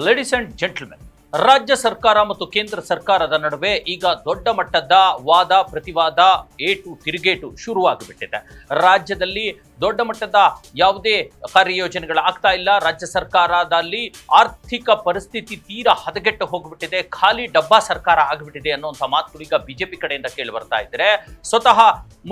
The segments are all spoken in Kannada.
ಲೇಡೀಸ್ ಅಂಡ್ ಜೆಂಟಲ್ಮೆನ್, ರಾಜ್ಯ ಸರ್ಕಾರ ಮತ್ತು ಕೇಂದ್ರ ಸರ್ಕಾರದ ನಡುವೆ ಈಗ ದೊಡ್ಡ ಮಟ್ಟದ ವಾದ ಪ್ರತಿವಾದ ತಿರುಗೇಟು ಶುರುವಾಗಿಬಿಟ್ಟಿದೆ. ರಾಜ್ಯದಲ್ಲಿ ದೊಡ್ಡ ಮಟ್ಟದ ಯಾವುದೇ ಕಾರ್ಯಯೋಜನೆಗಳಾಗ್ತಾ ಇಲ್ಲ. ರಾಜ್ಯ ಸರ್ಕಾರದಲ್ಲಿ ಆರ್ಥಿಕ ಪರಿಸ್ಥಿತಿ ತೀರಾ ಹದಗೆಟ್ಟು ಹೋಗ್ಬಿಟ್ಟಿದೆ, ಖಾಲಿ ಡಬ್ಬಾ ಸರ್ಕಾರ ಆಗಿಬಿಟ್ಟಿದೆ ಅನ್ನುವಂಥ ಮಾತುಗಳು ಈಗ ಬಿಜೆಪಿ ಕಡೆಯಿಂದ ಕೇಳಿ ಬರ್ತಾ ಇದ್ದಾರೆ. ಸ್ವತಃ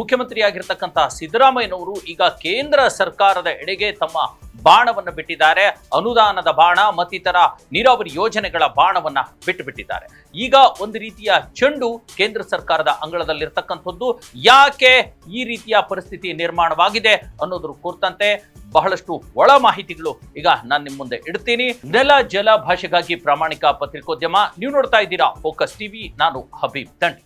ಮುಖ್ಯಮಂತ್ರಿಯಾಗಿರ್ತಕ್ಕಂಥ ಸಿದ್ದರಾಮಯ್ಯನವರು ಈಗ ಕೇಂದ್ರ ಸರ್ಕಾರದ ಎಡೆಗೆ ತಮ್ಮ ಬಾಣವನ್ನು ಬಿಟ್ಟಿದ್ದಾರೆ. ಅನುದಾನದ ಬಾಣ ಮತ್ತಿತರ ನೀರಾವರಿ ಯೋಜನೆಗಳ ಬಾಣವನ್ನ ಬಿಟ್ಟಿದ್ದಾರೆ. ಈಗ ಒಂದು ರೀತಿಯ ಚೆಂಡು ಕೇಂದ್ರ ಸರ್ಕಾರದ ಅಂಗಳದಲ್ಲಿರ್ತಕ್ಕಂಥದ್ದು. ಯಾಕೆ ಈ ರೀತಿಯ ಪರಿಸ್ಥಿತಿ ನಿರ್ಮಾಣವಾಗಿದೆ ಅನ್ನೋದ್ರ ಕುರಿತಂತೆ ಬಹಳಷ್ಟು ಒಳ ಮಾಹಿತಿಗಳು ಈಗ ನಾನು ನಿಮ್ಮ ಮುಂದೆ ಇಡ್ತೀನಿ. ನೆಲ ಜಲ ಭಾಷೆಗಾಗಿ ಪ್ರಾಮಾಣಿಕ ಪತ್ರಿಕೋದ್ಯಮ. ನೀವು ನೋಡ್ತಾ ಇದ್ದೀರಾ ಫೋಕಸ್ ಟಿವಿ. ನಾನು ಹಬೀಬ್ ದಂಡಿ.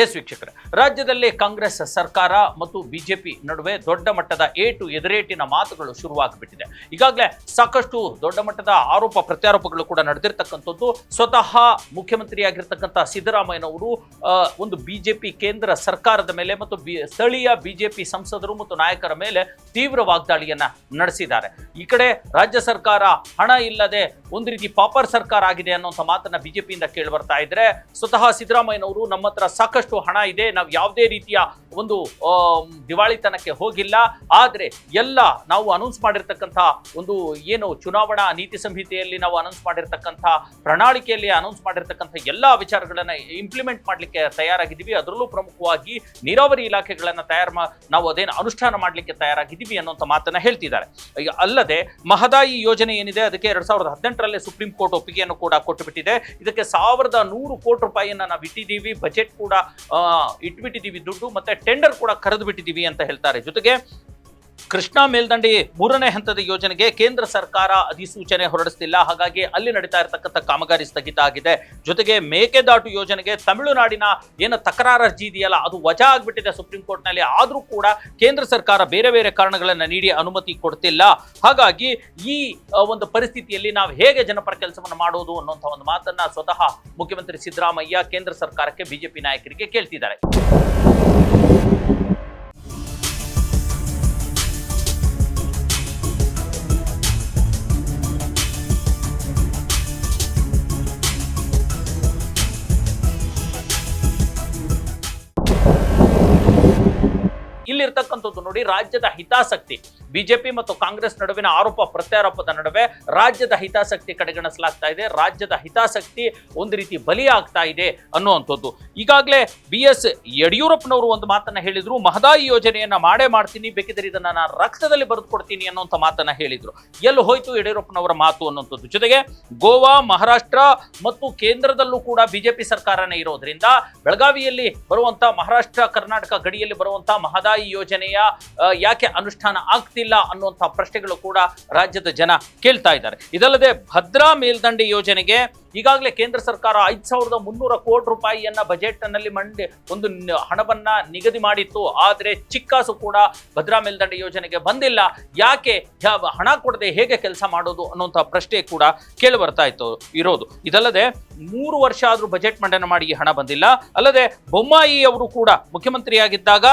ಎಸ್ ವೀಕ್ಷಕರೇ, ರಾಜ್ಯದಲ್ಲಿ ಕಾಂಗ್ರೆಸ್ ಸರ್ಕಾರ ಮತ್ತು ಬಿಜೆಪಿ ನಡುವೆ ದೊಡ್ಡ ಮಟ್ಟದ ಎದುರೇಟಿನ ಮಾತುಗಳು ಶುರುವಾಗಿಬಿಟ್ಟಿದೆ. ಈಗಾಗಲೇ ಸಾಕಷ್ಟು ದೊಡ್ಡ ಮಟ್ಟದ ಆರೋಪ ಪ್ರತ್ಯಾರೋಪಗಳು ಕೂಡ ನಡೆದಿರ್ತಕ್ಕಂಥದ್ದು. ಸ್ವತಃ ಮುಖ್ಯಮಂತ್ರಿಯಾಗಿರ್ತಕ್ಕಂಥ ಸಿದ್ದರಾಮಯ್ಯನವರು ಒಂದು ಬಿಜೆಪಿ ಕೇಂದ್ರ ಸರ್ಕಾರದ ಮೇಲೆ ಮತ್ತು ಸ್ಥಳೀಯ ಬಿಜೆಪಿ ಸಂಸದರು ಮತ್ತು ನಾಯಕರ ಮೇಲೆ ತೀವ್ರ ವಾಗ್ದಾಳಿಯನ್ನ ನಡೆಸಿದ್ದಾರೆ. ಈ ಕಡೆ ರಾಜ್ಯ ಸರ್ಕಾರ ಹಣ ಇಲ್ಲದೆ ಒಂದು ರೀತಿ ಪಾಪರ್ ಸರ್ಕಾರ ಆಗಿದೆ ಅನ್ನುವಂಥ ಮಾತನ್ನ ಬಿಜೆಪಿಯಿಂದ ಕೇಳಿ ಬರ್ತಾ ಇದ್ರೆ, ಸ್ವತಃ ಸಿದ್ದರಾಮಯ್ಯನವರು ನಮ್ಮ ಹತ್ರ ಸಾಕಷ್ಟು ಹಣ ಇದೆ, ನಾವು ಯಾವುದೇ ರೀತಿಯ ಒಂದು ದಿವಾಳಿತನಕ್ಕೆ ಹೋಗಿಲ್ಲ, ಆದ್ರೆ ಎಲ್ಲ ನಾವು ಅನೌನ್ಸ್ ಮಾಡಿರ್ತಕ್ಕಂಥ ಒಂದು ಏನು ಚುನಾವಣಾ ನೀತಿ ಸಂಹಿತೆಯಲ್ಲಿ ನಾವು ಅನೌನ್ಸ್ ಮಾಡಿರ್ತಕ್ಕಂಥ ಪ್ರಣಾಳಿಕೆಯಲ್ಲಿ ಅನೌನ್ಸ್ ಮಾಡಿರ್ತಕ್ಕಂಥ ಎಲ್ಲಾ ವಿಚಾರಗಳನ್ನ ಇಂಪ್ಲಿಮೆಂಟ್ ಮಾಡ್ಲಿಕ್ಕೆ ತಯಾರಾಗಿದ್ದೀವಿ. ಅದರಲ್ಲೂ ಪ್ರಮುಖವಾಗಿ ನೀರಾವರಿ ಇಲಾಖೆಗಳನ್ನ ನಾವು ಅದೇನು ಅನುಷ್ಠಾನ ಮಾಡ್ಲಿಕ್ಕೆ ತಯಾರಾಗಿದ್ದೀವಿ ಅನ್ನುವಂಥ ಮಾತನ್ನ ಹೇಳ್ತಿದ್ದಾರೆ. ಅಲ್ಲದೆ ಮಹದಾಯಿ ಯೋಜನೆ ಏನಿದೆ ಅದಕ್ಕೆ 2018ರಲ್ಲಿ ಸುಪ್ರೀಂ ಕೋರ್ಟ್ ಒಪ್ಪಿಗೆಯನ್ನು ಕೂಡ ಕೊಟ್ಟುಬಿಟ್ಟಿದೆ. ಇದಕ್ಕೆ 1100 ಕೋಟಿ ರೂಪಾಯಿಯನ್ನ ನಾವು ಇಟ್ಟಿದ್ದೀವಿ, ಬಜೆಟ್ ಕೂಡ ಇಟ್ಬಿಟ್ಟಿದ್ದೀವಿ, ದುಡ್ಡು ಮತ್ತೆ ಟೆಂಡರ್ ಕೂಡ ಕರೆದು ಬಿಟ್ಟಿದ್ದೀವಿ ಅಂತ ಹೇಳ್ತಾರೆ. ಜೊತೆಗೆ ಕೃಷ್ಣಾ ಮೇಲ್ದಂಡೆ 3ನೇ ಹಂತದ ಯೋಜನೆಗೆ ಕೇಂದ್ರ ಸರ್ಕಾರ ಅಧಿಸೂಚನೆ ಹೊರಡಿಸ್ತಿಲ್ಲ, ಹಾಗಾಗಿ ಅಲ್ಲಿ ನಡೀತಾ ಇರತಕ್ಕಂಥ ಕಾಮಗಾರಿ ಸ್ಥಗಿತ ಆಗಿದೆ. ಜೊತೆಗೆ ಮೇಕೆದಾಟು ಯೋಜನೆಗೆ ತಮಿಳುನಾಡಿನ ಏನು ತಕರಾರು ಅರ್ಜಿ ಇದೆಯಲ್ಲ ಅದು ವಜಾ ಆಗ್ಬಿಟ್ಟಿದೆ ಸುಪ್ರೀಂ ಕೋರ್ಟ್ನಲ್ಲಿ. ಆದ್ರೂ ಕೂಡ ಕೇಂದ್ರ ಸರ್ಕಾರ ಬೇರೆ ಬೇರೆ ಕಾರಣಗಳನ್ನ ನೀಡಿ ಅನುಮತಿ ಕೊಡ್ತಿಲ್ಲ. ಹಾಗಾಗಿ ಈ ಒಂದು ಪರಿಸ್ಥಿತಿಯಲ್ಲಿ ನಾವು ಹೇಗೆ ಜನಪರ ಕೆಲಸವನ್ನು ಮಾಡೋದು ಅನ್ನುವಂಥ ಒಂದು ಮಾತನ್ನ ಸ್ವತಃ ಮುಖ್ಯಮಂತ್ರಿ ಸಿದ್ದರಾಮಯ್ಯ ಕೇಂದ್ರ ಸರ್ಕಾರಕ್ಕೆ ಬಿಜೆಪಿ ನಾಯಕರಿಗೆ ಕೇಳ್ತಿದ್ದಾರೆ. ಇಲ್ಲಿರ್ತಕ್ಕಂಥದ್ದು ನೋಡಿ, ರಾಜ್ಯದ ಹಿತಾಸಕ್ತಿ ಬಿಜೆಪಿ ಮತ್ತು ಕಾಂಗ್ರೆಸ್ ನಡುವಿನ ಆರೋಪ ಪ್ರತ್ಯಾರೋಪದ ನಡುವೆ ರಾಜ್ಯದ ಹಿತಾಸಕ್ತಿ ಕಡೆಗಣಿಸಲಾಗ್ತಾ ಇದೆ. ರಾಜ್ಯದ ಹಿತಾಸಕ್ತಿ ಒಂದು ರೀತಿ ಬಲಿಯಾಗ್ತಾ ಇದೆ ಅನ್ನುವಂಥದ್ದು. ಈಗಾಗಲೇ BS ಯಡಿಯೂರಪ್ಪನವರು ಒಂದು ಮಾತನ್ನ ಹೇಳಿದ್ರು, ಮಹದಾಯಿ ಯೋಜನೆಯನ್ನ ಮಾಡ್ತೀನಿ, ಬೇಕಿದ್ರೆ ಇದನ್ನ ನಾನು ರಕ್ತದಲ್ಲಿ ಬರೆದು ಕೊಡ್ತೀನಿ ಅನ್ನುವಂಥ ಮಾತನ್ನ ಹೇಳಿದ್ರು. ಎಲ್ಲಿ ಹೋಯ್ತು ಯಡಿಯೂರಪ್ಪನವರ ಮಾತು ಅನ್ನುವಂಥದ್ದು. ಜೊತೆಗೆ ಗೋವಾ, ಮಹಾರಾಷ್ಟ್ರ ಮತ್ತು ಕೇಂದ್ರದಲ್ಲೂ ಕೂಡ ಬಿಜೆಪಿ ಸರ್ಕಾರನೇ ಇರೋದ್ರಿಂದ ಬೆಳಗಾವಿಯಲ್ಲಿ ಬರುವಂತ ಮಹಾರಾಷ್ಟ್ರ ಕರ್ನಾಟಕ ಗಡಿಯಲ್ಲಿ ಬರುವಂತ ಮಹದಾಯಿ ಯೋಜನೆಯ ಯಾಕೆ ಅನುಷ್ಠಾನ ಆಗ್ತಿಲ್ಲ ಅನ್ನುವಂಥ ಪ್ರಶ್ನೆಗಳು ಕೂಡ ರಾಜ್ಯದ ಜನ ಕೇಳ್ತಾ ಇದ್ದಾರೆ. ಇದಲ್ಲದೆ ಭದ್ರಾ ಮೇಲ್ದಂಡೆ ಯೋಜನೆಗೆ ಈಗಾಗಲೇ ಕೇಂದ್ರ ಸರ್ಕಾರ 5300 ಕೋಟಿ ರೂಪಾಯಿಯನ್ನ ಬಜೆಟ್ ನಲ್ಲಿ ಒಂದು ಹಣವನ್ನ ನಿಗದಿ ಮಾಡಿತ್ತು. ಆದ್ರೆ ಚಿಕ್ಕಾಸು ಕೂಡ ಭದ್ರಾ ಮೇಲ್ದಂಡೆ ಯೋಜನೆಗೆ ಬಂದಿಲ್ಲ. ಯಾಕೆ ಹಣ ಕೊಡದೆ ಹೇಗೆ ಕೆಲಸ ಮಾಡೋದು ಅನ್ನುವಂಥ ಪ್ರಶ್ನೆ ಕೂಡ ಕೇಳಿ ಬರ್ತಾ ಇರೋದು. ಇದಲ್ಲದೆ 3 ವರ್ಷ ಆದ್ರೂ ಬಜೆಟ್ ಮಂಡನೆ ಮಾಡಿ ಈ ಹಣ ಬಂದಿಲ್ಲ. ಅಲ್ಲದೆ ಬೊಮ್ಮಾಯಿ ಅವರು ಕೂಡ ಮುಖ್ಯಮಂತ್ರಿಯಾಗಿದ್ದಾಗ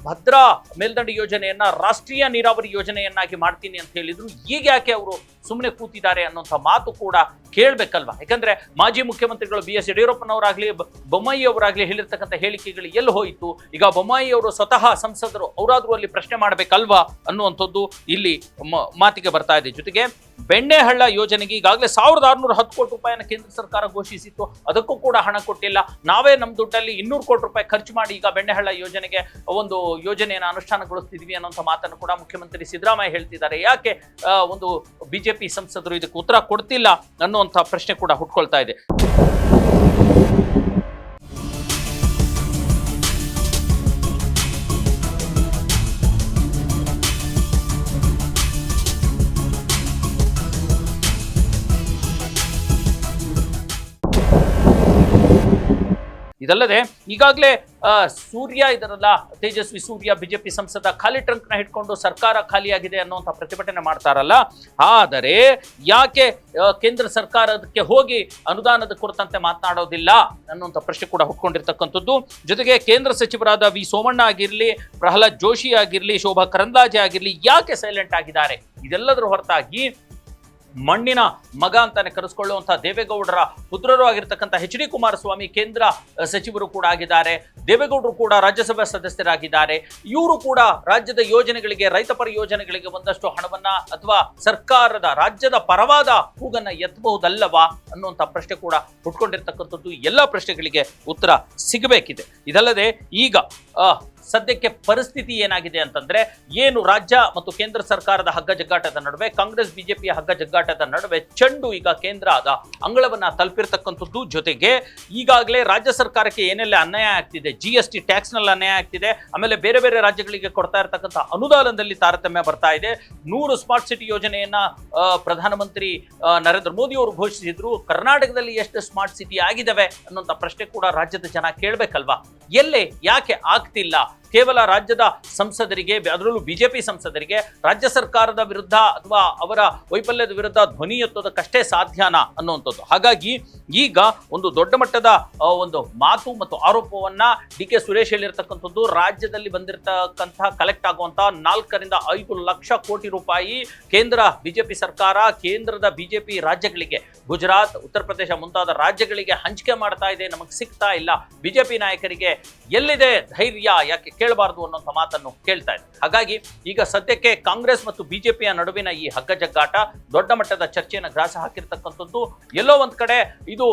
ಭದ್ರಾ ಮೇಲ್ದಂಡೆ ಯೋಜನೆಯನ್ನ ರಾಷ್ಟ್ರೀಯ ನೀರಾವರಿ ಯೋಜನೆಯನ್ನಾಗಿ ಮಾಡ್ತೀನಿ ಅಂತ ಹೇಳಿದ್ರು. ಈಗ ಯಾಕೆ ಅವರು ಸುಮ್ಮನೆ ಕೂತಿದ್ದಾರೆ ಅನ್ನೋಂಥ ಮಾತು ಕೂಡ ಕೇಳಬೇಕಲ್ವಾ? ಯಾಕಂದ್ರೆ ಮಾಜಿ ಮುಖ್ಯಮಂತ್ರಿಗಳು BS ಯಡಿಯೂರಪ್ಪನವರಾಗ್ಲಿ ಬೊಮ್ಮಾಯಿ ಅವರಾಗ್ಲಿ ಹೇಳಿರ್ತಕ್ಕಂಥ ಹೇಳಿಕೆಗಳು ಎಲ್ಲಿ ಹೋಯಿತು? ಈಗ ಬೊಮ್ಮಾಯಿ ಅವರು ಸ್ವತಃ ಸಂಸದರು, ಅವರಾದ್ರೂ ಅಲ್ಲಿ ಪ್ರಶ್ನೆ ಮಾಡಬೇಕಲ್ವಾ ಅನ್ನುವಂಥದ್ದು ಇಲ್ಲಿ ಮಾತಿಗೆ ಬರ್ತಾ ಇದೆ. ಜೊತೆಗೆ ಬೆಣ್ಣೆಹಳ್ಳ ಯೋಜನೆಗೆ ಈಗಾಗಲೇ 1610 ಕೋಟಿ ರೂಪಾಯಿನ ಕೇಂದ್ರ ಸರ್ಕಾರ ಘೋಷಿಸಿತ್ತು, ಅದಕ್ಕೂ ಕೂಡ ಹಣ ಕೊಟ್ಟಿಲ್ಲ. ನಾವೇ ನಮ್ಮ ದುಡ್ಡಲ್ಲಿ 200 ಕೋಟಿ ರೂಪಾಯಿ ಖರ್ಚು ಮಾಡಿ ಈಗ ಬೆಣ್ಣೆಹಳ್ಳ ಯೋಜನೆಗೆ ಒಂದು ಯೋಜನೆಯನ್ನು ಅನುಷ್ಠಾನಗೊಳಿಸ್ತಿದ್ವಿ ಅನ್ನೋಂಥ ಮಾತನ್ನು ಕೂಡ ಮುಖ್ಯಮಂತ್ರಿ ಸಿದ್ದರಾಮಯ್ಯ ಹೇಳ್ತಿದ್ದಾರೆ. ಯಾಕೆ ಒಂದು ಬಿಜೆಪಿ ಸಂಸದರು ಇದಕ್ಕೆ ಉತ್ತರ ಕೊಡ್ತಿಲ್ಲ ಅನ್ನುವಂಥ ಪ್ರಶ್ನೆ ಕೂಡ ಹುಟ್ಕೊಳ್ತಾ ಇದೆ. ಇದಲ್ಲದೆ ಈಗಾಗಲೇ ಸೂರ್ಯ ಇದರಲ್ಲ, ತೇಜಸ್ವಿ ಸೂರ್ಯ ಬಿಜೆಪಿ ಸಂಸದ ಖಾಲಿ ಟ್ರಂಕ್ನ ಹಿಡ್ಕೊಂಡು ಸರ್ಕಾರ ಖಾಲಿಯಾಗಿದೆ ಅನ್ನುವಂಥ ಪ್ರತಿಭಟನೆ ಮಾಡ್ತಾರಲ್ಲ, ಆದರೆ ಯಾಕೆ ಕೇಂದ್ರ ಸರ್ಕಾರಕ್ಕೆ ಹೋಗಿ ಅನುದಾನದ ಕುರಿತಂತೆ ಮಾತನಾಡೋದಿಲ್ಲ ಅನ್ನುವಂಥ ಪ್ರಶ್ನೆ ಕೂಡ ಹುಟ್ಕೊಂಡಿರ್ತಕ್ಕಂಥದ್ದು. ಜೊತೆಗೆ ಕೇಂದ್ರ ಸಚಿವರಾದ ವಿ ಸೋಮಣ್ಣ ಆಗಿರಲಿ, ಪ್ರಹ್ಲಾದ್ ಜೋಶಿ ಆಗಿರಲಿ, ಶೋಭಾ ಕರಂದ್ಲಾಜೆ ಆಗಿರಲಿ ಯಾಕೆ ಸೈಲೆಂಟ್ ಆಗಿದ್ದಾರೆ? ಇದೆಲ್ಲದರ ಹೊರತಾಗಿ ಮಣ್ಣಿನ ಮಗ ಅಂತಾನೆ ಕರೆಸ್ಕೊಳ್ಳುವಂತಹ ದೇವೇಗೌಡರ ಪುತ್ರರು ಆಗಿರ್ತಕ್ಕಂಥ HD ಕುಮಾರಸ್ವಾಮಿ ಕೇಂದ್ರ ಸಚಿವರು ಕೂಡ ಆಗಿದ್ದಾರೆ. ದೇವೇಗೌಡರು ಕೂಡ ರಾಜ್ಯಸಭಾ ಸದಸ್ಯರಾಗಿದ್ದಾರೆ. ಇವರು ಕೂಡ ರಾಜ್ಯದ ಯೋಜನೆಗಳಿಗೆ, ರೈತಪರ ಯೋಜನೆಗಳಿಗೆ ಒಂದಷ್ಟು ಹಣವನ್ನ ಅಥವಾ ಸರ್ಕಾರದ ರಾಜ್ಯದ ಪರವಾದ ಕೂಗನ್ನ ಎತ್ತಬಹುದಲ್ಲವಾ ಅನ್ನುವಂಥ ಪ್ರಶ್ನೆ ಕೂಡ ಹುಟ್ಕೊಂಡಿರ್ತಕ್ಕಂಥದ್ದು. ಎಲ್ಲ ಪ್ರಶ್ನೆಗಳಿಗೆ ಉತ್ತರ ಸಿಗಬೇಕಿದೆ. ಇದಲ್ಲದೆ ಈಗ ಸದ್ಯಕ್ಕೆ ಪರಿಸ್ಥಿತಿ ಏನಾಗಿದೆ ಅಂತಂದ್ರೆ, ಏನು ರಾಜ್ಯ ಮತ್ತು ಕೇಂದ್ರ ಸರ್ಕಾರದ ಹಗ್ಗ ಜಗ್ಗಾಟದ ನಡುವೆ, ಕಾಂಗ್ರೆಸ್ ಬಿಜೆಪಿಯ ಹಗ್ಗ ಜಗ್ಗಾಟದ ನಡುವೆ ಚೆಂಡು ಈಗ ಕೇಂದ್ರದ ಅಂಗಳವನ್ನ ತಲುಪಿರ್ತಕ್ಕಂಥದ್ದು. ಜೊತೆಗೆ ಈಗಾಗಲೇ ರಾಜ್ಯ ಸರ್ಕಾರಕ್ಕೆ ಏನೆಲ್ಲ ಅನ್ಯಾಯ ಆಗ್ತಿದೆ, GST ಟ್ಯಾಕ್ಸ್ ನಲ್ಲಿ ಅನ್ಯಾಯ ಆಗ್ತಿದೆ, ಆಮೇಲೆ ಬೇರೆ ಬೇರೆ ರಾಜ್ಯಗಳಿಗೆ ಕೊಡ್ತಾ ಇರತಕ್ಕಂಥ ಅನುದಾನದಲ್ಲಿ ತಾರತಮ್ಯ ಬರ್ತಾ ಇದೆ. 100 ಸ್ಮಾರ್ಟ್ ಸಿಟಿ ಯೋಜನೆಯನ್ನ ಪ್ರಧಾನಮಂತ್ರಿ ನರೇಂದ್ರ ಮೋದಿ ಅವರು ಘೋಷಿಸಿದ್ರು. ಕರ್ನಾಟಕದಲ್ಲಿ ಎಷ್ಟು ಸ್ಮಾರ್ಟ್ ಸಿಟಿ ಆಗಿದ್ದಾವೆ ಅನ್ನುವಂಥ ಪ್ರಶ್ನೆ ಕೂಡ ರಾಜ್ಯದ ಜನ ಕೇಳಬೇಕಲ್ವಾ? ಎಲ್ಲೇ ಯಾಕೆ ಆಗ್ತಿಲ್ಲ? ಕೇವಲ ರಾಜ್ಯದ ಸಂಸದರಿಗೆ, ಅದರಲ್ಲೂ ಬಿಜೆಪಿ ಸಂಸದರಿಗೆ ರಾಜ್ಯ ಸರ್ಕಾರದ ವಿರುದ್ಧ ಅಥವಾ ಅವರ ವೈಫಲ್ಯದ ವಿರುದ್ಧ ಧ್ವನಿ ಎತ್ತೋದಕ್ಕಷ್ಟೇ ಸಾಧ್ಯನಾ ಅನ್ನುವಂಥದ್ದು. ಹಾಗಾಗಿ ಈಗ ಒಂದು ದೊಡ್ಡ ಮಟ್ಟದ ಒಂದು ಮಾತು ಮತ್ತು ಆರೋಪವನ್ನ DK ಸುರೇಶ್ ಹೇಳಿರ್ತಕ್ಕಂಥದ್ದು. ರಾಜ್ಯದಲ್ಲಿ ಬಂದಿರತಕ್ಕಂತಹ ಕಲೆಕ್ಟ್ ಆಗುವಂತಹ 4 ರಿಂದ 5 ಲಕ್ಷ ಕೋಟಿ ರೂಪಾಯಿ ಕೇಂದ್ರ ಬಿಜೆಪಿ ಸರ್ಕಾರ ಕೇಂದ್ರದ ಬಿಜೆಪಿ ರಾಜ್ಯಗಳಿಗೆ, ಗುಜರಾತ್, ಉತ್ತರ ಪ್ರದೇಶ ಮುಂತಾದ ರಾಜ್ಯಗಳಿಗೆ ಹಂಚಿಕೆ ಮಾಡ್ತಾ ಇದೆ, ನಮಗೆ ಸಿಗ್ತಾ ಇಲ್ಲ. ಬಿಜೆಪಿ ನಾಯಕರಿಗೆ ಎಲ್ಲಿದೆ ಧೈರ್ಯ, ಯಾಕೆ ಕೇಳಬಾರದು ಅನ್ನೋಂಥ ಮಾತನ್ನು ಕೇಳ್ತಾ ಇದೆ. ಹಾಗಾಗಿ ಈಗ ಸದ್ಯಕ್ಕೆ ಕಾಂಗ್ರೆಸ್ ಮತ್ತು ಬಿಜೆಪಿಯ ನಡುವಿನ ಈ ಹಗ್ಗ ಜಗ್ಗಾಟ ದೊಡ್ಡ ಮಟ್ಟದ ಚರ್ಚೆಯನ್ನು ಗ್ರಾಸ ಹಾಕಿರ್ತಕ್ಕಂಥದ್ದು. ಎಲ್ಲೋ ಒಂದ್ ಕಡೆ ಇದು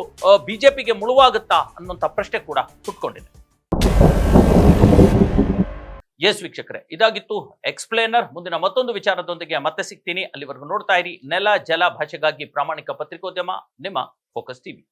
ಬಿಜೆಪಿಗೆ ಮುಳುವಾಗುತ್ತಾ ಅನ್ನುವಂಥ ಪ್ರಶ್ನೆ ಕೂಡ ಹುಟ್ಕೊಂಡಿದೆ. ಎಸ್ ವೀಕ್ಷಕರೇ, ಇದಾಗಿತ್ತು ಎಕ್ಸ್ಪ್ಲೇನರ್. ಮುಂದಿನ ಮತ್ತೊಂದು ವಿಚಾರದೊಂದಿಗೆ ಮತ್ತೆ ಸಿಗ್ತೀನಿ. ಅಲ್ಲಿವರೆಗೂ ನೋಡ್ತಾ ಇರಿ ನೆಲ ಜಲ ಭಾಷೆಗಾಗಿ ಪ್ರಾಮಾಣಿಕ ಪತ್ರಿಕೋದ್ಯಮ, ನಿಮ್ಮ ಫೋಕಸ್ ಟಿವಿ.